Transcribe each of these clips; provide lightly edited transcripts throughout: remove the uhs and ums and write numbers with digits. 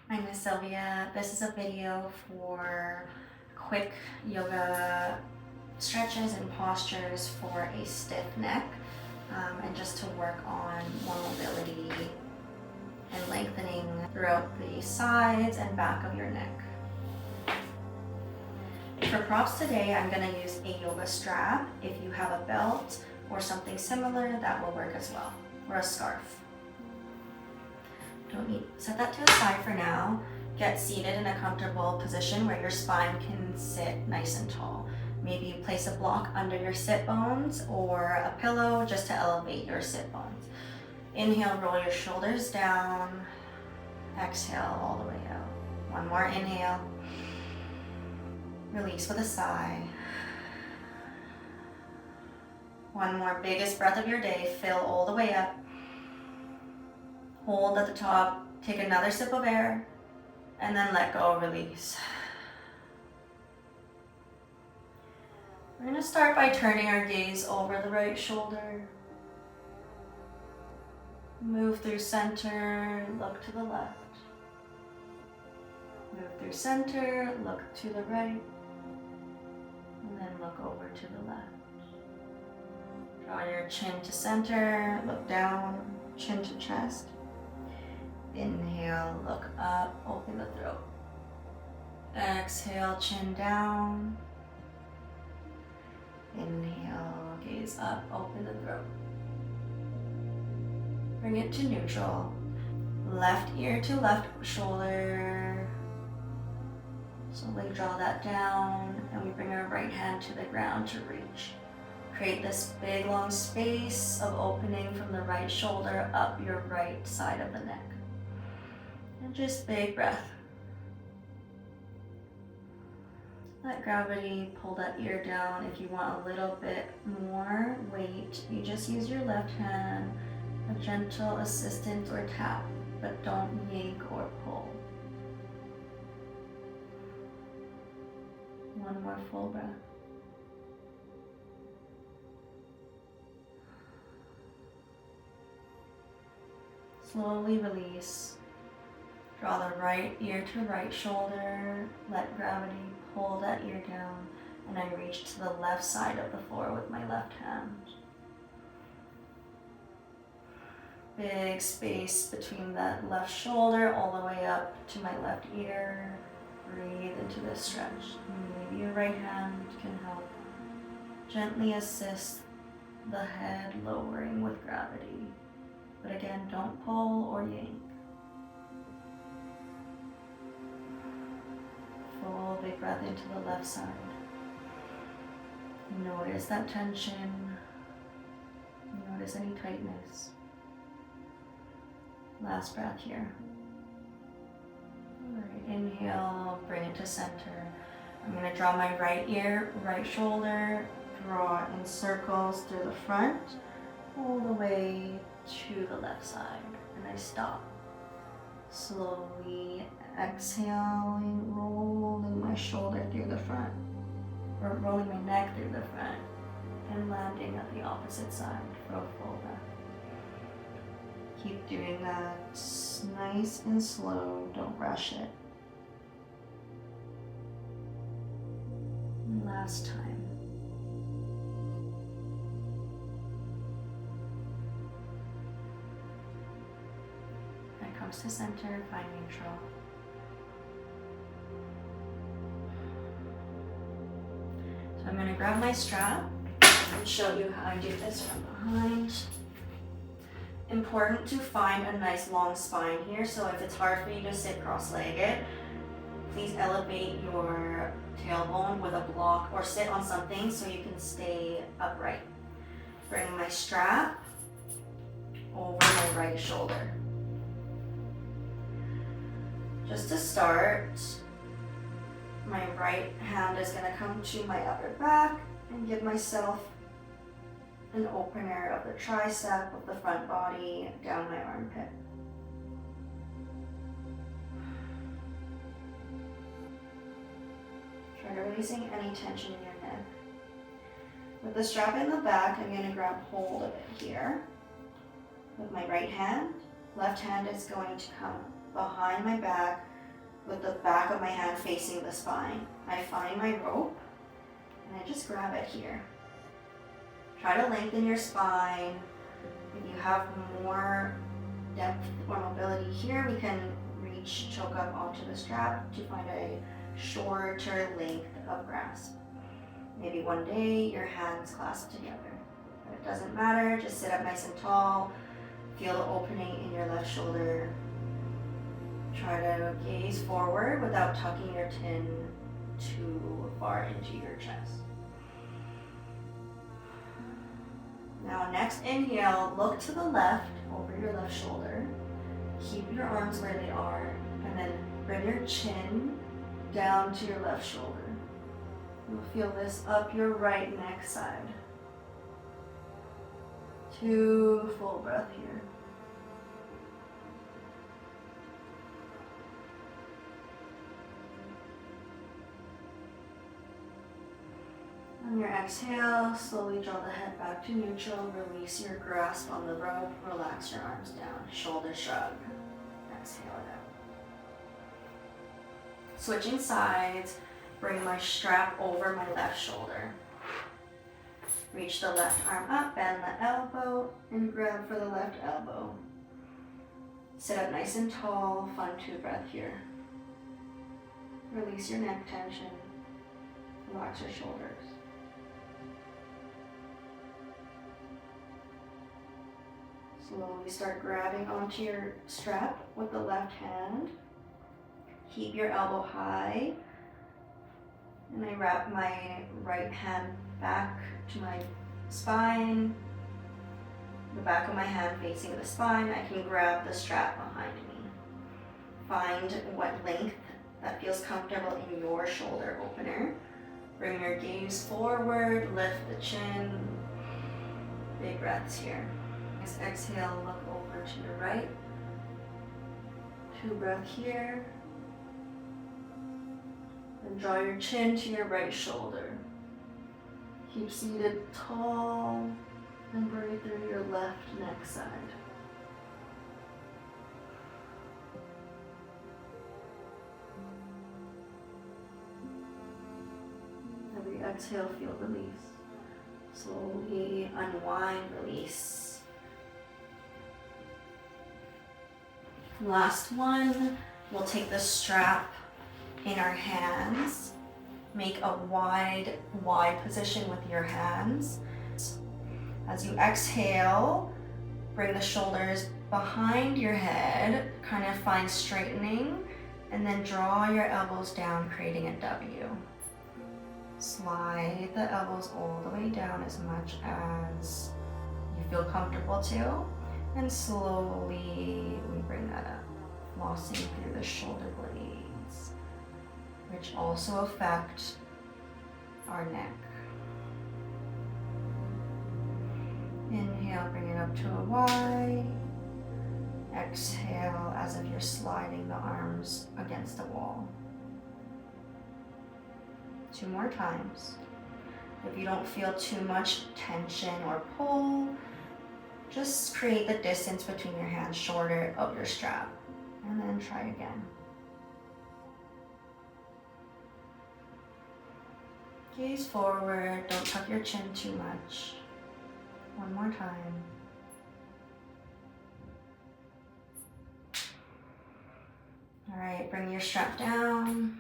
My name is Sylvia. This is a video for quick yoga stretches and postures for a stiff neck, and just to work on more mobility and lengthening throughout the sides and back of your neck. For props today, I'm going to use a yoga strap. If you have a belt or something similar, that will work as well, or a scarf. Set that to the side for now. Get seated in a comfortable position where your spine can sit nice and tall. Maybe you place a block under your sit bones or a pillow just to elevate your sit bones. Inhale, roll your shoulders down. Exhale all the way out. One more inhale. Release with a sigh. One more biggest breath of your day. Fill all the way up. Hold at the top, take another sip of air, and then let go, release. We're going to start by turning our gaze over the right shoulder. Move through center, look to the left. Move through center, look to the right, and then look over to the left. Draw your chin to center, look down, chin to chest. Inhale, look up, open the throat. Exhale, chin down. Inhale, gaze up, open the throat. Bring it to neutral. Left ear to left shoulder. Slowly draw that down, and we bring our right hand to the ground to reach. Create this big long space of opening from the right shoulder up your right side of the neck. And just big breath. Let gravity pull that ear down. If you want a little bit more weight, you just use your left hand, a gentle assistance or tap, but don't yank or pull. One more full breath. Slowly release. Draw the right ear to right shoulder, let gravity pull that ear down, and I reach to the left side of the floor with my left hand. Big space between that left shoulder all the way up to my left ear. Breathe into this stretch. Maybe your right hand can help gently assist the head lowering with gravity. But again, don't pull or yank. Full big breath into the left side. Notice that tension. Notice any tightness. Last breath here. All right, inhale, bring it to center. I'm going to draw my right ear, right shoulder, draw in circles through the front, all the way to the left side, and I stop. Slowly exhaling, rolling my shoulder through the front, or rolling my neck through the front, and landing at the opposite side for a full breath. Keep doing that nice and slow, don't rush it. And last time. Comes to center, find neutral. So I'm going to grab my strap and show you how I do this from behind. Important to find a nice long spine here, so if it's hard for you to sit cross-legged, please elevate your tailbone with a block or sit on something so you can stay upright. Bring my strap over my right shoulder. Just to start, my right hand is going to come to my upper back and give myself an opener of the tricep of the front body down my armpit. Try releasing any tension in your neck. With the strap in the back, I'm going to grab hold of it here with my right hand. Left hand is going to come behind my back, with the back of my hand facing the spine. I find my rope and I just grab it here. Try to lengthen your spine. If you have more depth or mobility here, we can choke up onto the strap to find a shorter length of grasp. Maybe one day your hands clasp together. But it doesn't matter, just sit up nice and tall. Feel the opening in your left shoulder. Try to gaze forward without tucking your chin too far into your chest. Now next inhale, look to the left over your left shoulder. Keep your arms where they are, and then bring your chin down to your left shoulder. You'll feel this up your right neck side. 2 full breath here. On your exhale, slowly draw the head back to neutral. Release your grasp on the rope. Relax your arms down. Shoulder shrug. Exhale it out. Switching sides, bring my strap over my left shoulder. Reach the left arm up, bend the elbow, and grab for the left elbow. Sit up nice and tall. Fun 2 breath here. Release your neck tension. Relax your shoulders. Slowly start grabbing onto your strap with the left hand. Keep your elbow high. And I wrap my right hand back to my spine. The back of my hand facing the spine. I can grab the strap behind me. Find what length that feels comfortable in your shoulder opener. Bring your gaze forward, lift the chin. Big breaths here. Exhale, look over to your right. 2 breaths here. And draw your chin to your right shoulder. Keep seated tall and breathe through your left neck side. Every exhale, feel release. Slowly unwind, release. Last one, we'll take the strap in our hands. Make a wide position with your hands. As you exhale, bring the shoulders behind your head, kind of find straightening, and then draw your elbows down, creating a W. Slide the elbows all the way down as much as you feel comfortable to, and slowly we bring that up, flossing through the shoulder blades, which also affect our neck. Inhale, bring it up to a Y. Exhale, as if you're sliding the arms against the wall. 2 more times. If you don't feel too much tension or pull, just create the distance between your hands shorter of your strap, and then try again. Gaze forward, don't tuck your chin too much. 1 more time. All right, bring your strap down.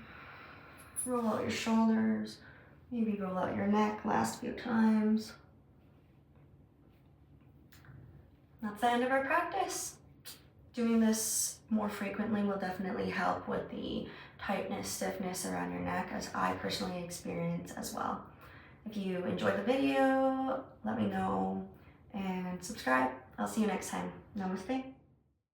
Roll out your shoulders. Maybe roll out your neck last few times. That's the end of our practice. Doing this more frequently will definitely help with the tightness, stiffness around your neck, as I personally experience as well. If you enjoyed the video, let me know and subscribe. I'll see you next time. Namaste.